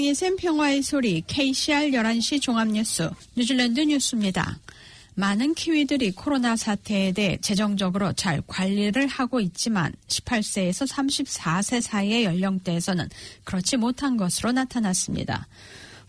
FM 평화의 소리 KCR 11시 종합뉴스 뉴질랜드 뉴스입니다. 많은 키위들이 코로나 사태에 대해 재정적으로 잘 관리를 하고 있지만 18세에서 34세 사이의 연령대에서는 그렇지 못한 것으로 나타났습니다.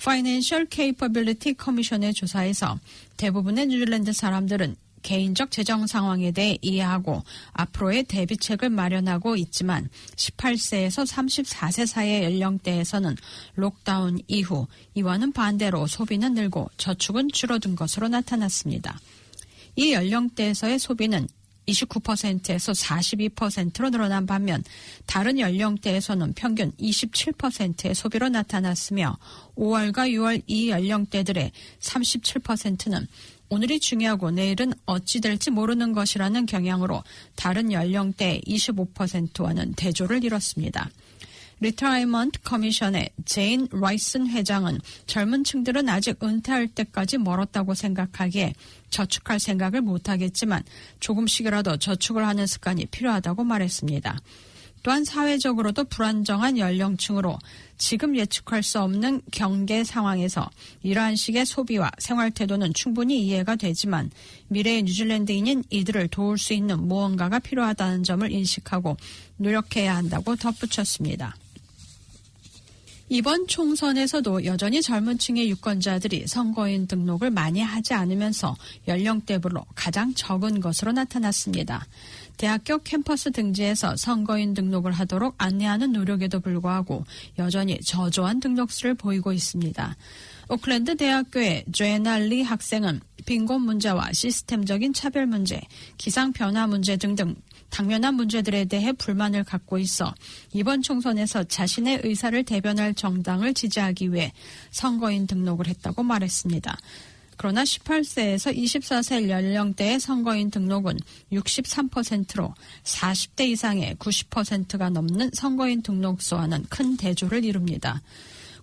Financial Capability Commission의 조사에서 대부분의 뉴질랜드 사람들은 개인적 재정 상황에 대해 이해하고 앞으로의 대비책을 마련하고 있지만 18세에서 34세 사이의 연령대에서는 록다운 이후 이와는 반대로 소비는 늘고 저축은 줄어든 것으로 나타났습니다. 이 연령대에서의 소비는 29%에서 42%로 늘어난 반면 다른 연령대에서는 평균 27%의 소비로 나타났으며 5월과 6월 이 연령대들의 37%는 오늘이 중요하고 내일은 어찌 될지 모르는 것이라는 경향으로 다른 연령대의 25%와는 대조를 이뤘습니다. 리타이먼트 커미션의 제인 라이슨 회장은 젊은 층들은 아직 은퇴할 때까지 멀었다고 생각하기에 저축할 생각을 못하겠지만 조금씩이라도 저축을 하는 습관이 필요하다고 말했습니다. 또한 사회적으로도 불안정한 연령층으로 지금 예측할 수 없는 경계 상황에서 이러한 식의 소비와 생활 태도는 충분히 이해가 되지만 미래의 뉴질랜드인인 이들을 도울 수 있는 무언가가 필요하다는 점을 인식하고 노력해야 한다고 덧붙였습니다. 이번 총선에서도 여전히 젊은 층의 유권자들이 선거인 등록을 많이 하지 않으면서 연령대별로 가장 적은 것으로 나타났습니다. 대학교 캠퍼스 등지에서 선거인 등록을 하도록 안내하는 노력에도 불구하고 여전히 저조한 등록수를 보이고 있습니다. 오클랜드 대학교의 조애나 리 학생은 빈곤 문제와 시스템적인 차별 문제, 기상 변화 문제 등등 당면한 문제들에 대해 불만을 갖고 있어 이번 총선에서 자신의 의사를 대변할 정당을 지지하기 위해 선거인 등록을 했다고 말했습니다. 그러나 18세에서 24세 연령대의 선거인 등록은 63%로 40대 이상의 90%가 넘는 선거인 등록수와는 큰 대조를 이룹니다.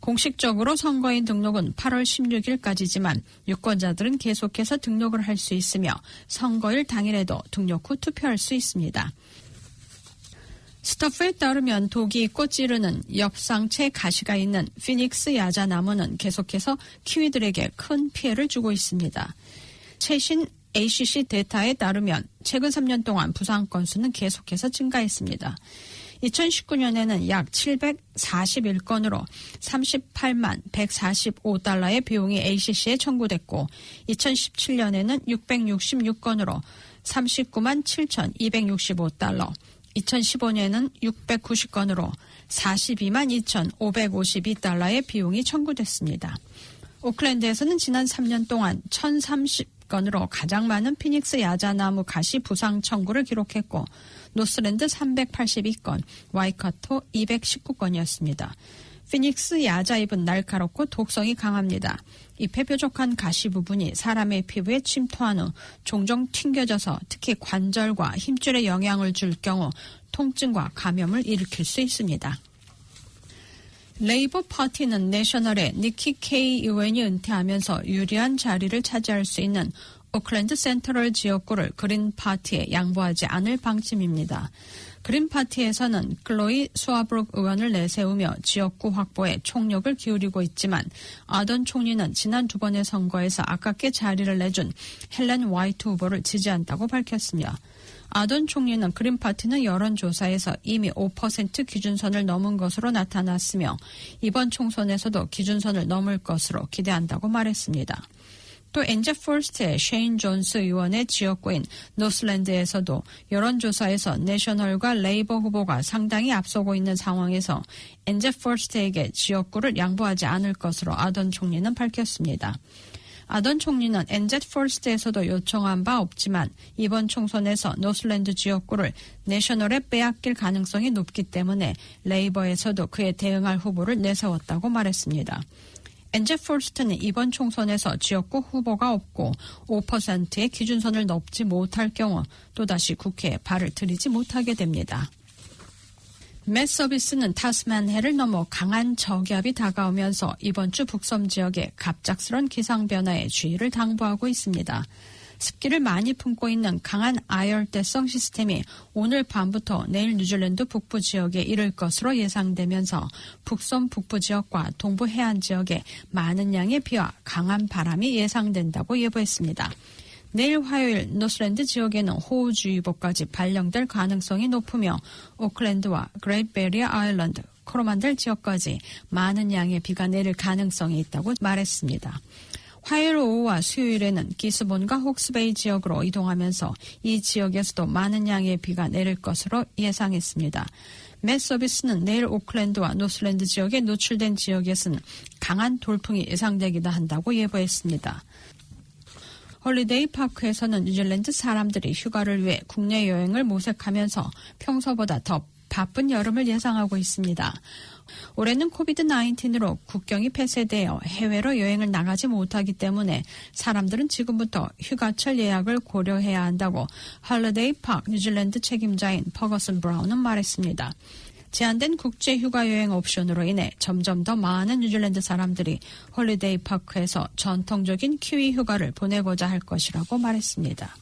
공식적으로 선거인 등록은 8월 16일까지지만 유권자들은 계속해서 등록을 할 수 있으며 선거일 당일에도 등록 후 투표할 수 있습니다. 스타프에 따르면 독이 있고 찌르는 엽상체 가시가 있는 피닉스 야자나무는 계속해서 키위들에게 큰 피해를 주고 있습니다. 최신 ACC 데이터에 따르면 최근 3년 동안 부상 건수는 계속해서 증가했습니다. 2019년에는 약 741건으로 38만 145달러의 비용이 ACC에 청구됐고 2017년에는 666건으로 39만 7,265달러, 2015년에는 690건으로 42만 2,552달러의 비용이 청구됐습니다. 오클랜드에서는 지난 3년 동안 1,030건으로 가장 많은 피닉스 야자나무 가시 부상 청구를 기록했고 노스랜드 382건, 와이카토 219건이었습니다. 피닉스 야자잎은 날카롭고 독성이 강합니다. 잎의 뾰족한 가시 부분이 사람의 피부에 침투한 후 종종 튕겨져서 특히 관절과 힘줄에 영향을 줄 경우 통증과 감염을 일으킬 수 있습니다. 레이버 파티는 내셔널의 니키 케이 의원이 은퇴하면서 유리한 자리를 차지할 수 있는 오클랜드 센트럴 지역구를 그린 파티에 양보하지 않을 방침입니다. 그린 파티에서는 클로이 수아브룩 의원을 내세우며 지역구 확보에 총력을 기울이고 있지만 아던 총리는 지난 두 번의 선거에서 아깝게 자리를 내준 헬렌 화이트 후보를 지지한다고 밝혔으며 아던 총리는 그린 파티는 여론조사에서 이미 5% 기준선을 넘은 것으로 나타났으며 이번 총선에서도 기준선을 넘을 것으로 기대한다고 말했습니다. 또 엔제 포스트의 셰인 존스 의원의 지역구인 노스랜드에서도 여론조사에서 내셔널과 레이버 후보가 상당히 앞서고 있는 상황에서 엔제 포스트에게 지역구를 양보하지 않을 것으로 아던 총리는 밝혔습니다. 아던 총리는 엔제 포스트에서도 요청한 바 없지만 이번 총선에서 노스랜드 지역구를 내셔널에 빼앗길 가능성이 높기 때문에 레이버에서도 그에 대응할 후보를 내세웠다고 말했습니다. 엔제 포스트는 이번 총선에서 지역구 후보가 없고 5%의 기준선을 넘지 못할 경우 또다시 국회에 발을 들이지 못하게 됩니다. 맷 서비스는 타스만해를 넘어 강한 저기압이 다가오면서 이번 주 북섬 지역에 갑작스런 기상 변화에 주의를 당부하고 있습니다. 습기를 많이 품고 있는 강한 아열대성 시스템이 오늘 밤부터 내일 뉴질랜드 북부 지역에 이를 것으로 예상되면서 북섬 북부 지역과 동부 해안 지역에 많은 양의 비와 강한 바람이 예상된다고 예보했습니다. 내일 화요일 노스랜드 지역에는 호우주의보까지 발령될 가능성이 높으며 오클랜드와 그레이트 베리어 아일랜드, 코로만델 지역까지 많은 양의 비가 내릴 가능성이 있다고 말했습니다. 화요일 오후와 수요일에는 기스본과 혹스베이 지역으로 이동하면서 이 지역에서도 많은 양의 비가 내릴 것으로 예상했습니다. 맷 서비스는 내일 오클랜드와 노스랜드 지역에 노출된 지역에서는 강한 돌풍이 예상되기도 한다고 예보했습니다. 홀리데이 파크에서는 뉴질랜드 사람들이 휴가를 위해 국내 여행을 모색하면서 평소보다 더 바쁜 여름을 예상하고 있습니다. 올해는 코비드-19으로 국경이 폐쇄되어 해외로 여행을 나가지 못하기 때문에 사람들은 지금부터 휴가철 예약을 고려해야 한다고 홀리데이 파크 뉴질랜드 책임자인 퍼거슨 브라운은 말했습니다. 제한된 국제 휴가 여행 옵션으로 인해 점점 더 많은 뉴질랜드 사람들이 홀리데이 파크에서 전통적인 키위 휴가를 보내고자 할 것이라고 말했습니다.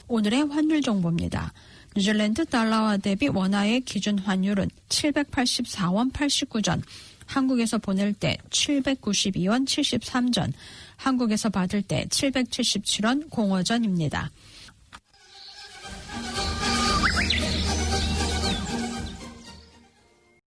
오늘의 환율 정보입니다. 뉴질랜드 달러와 대비 원화의 기준 환율은 784원 89전, 한국에서 보낼 때 792원 73전, 한국에서 받을 때 777원 05전입니다.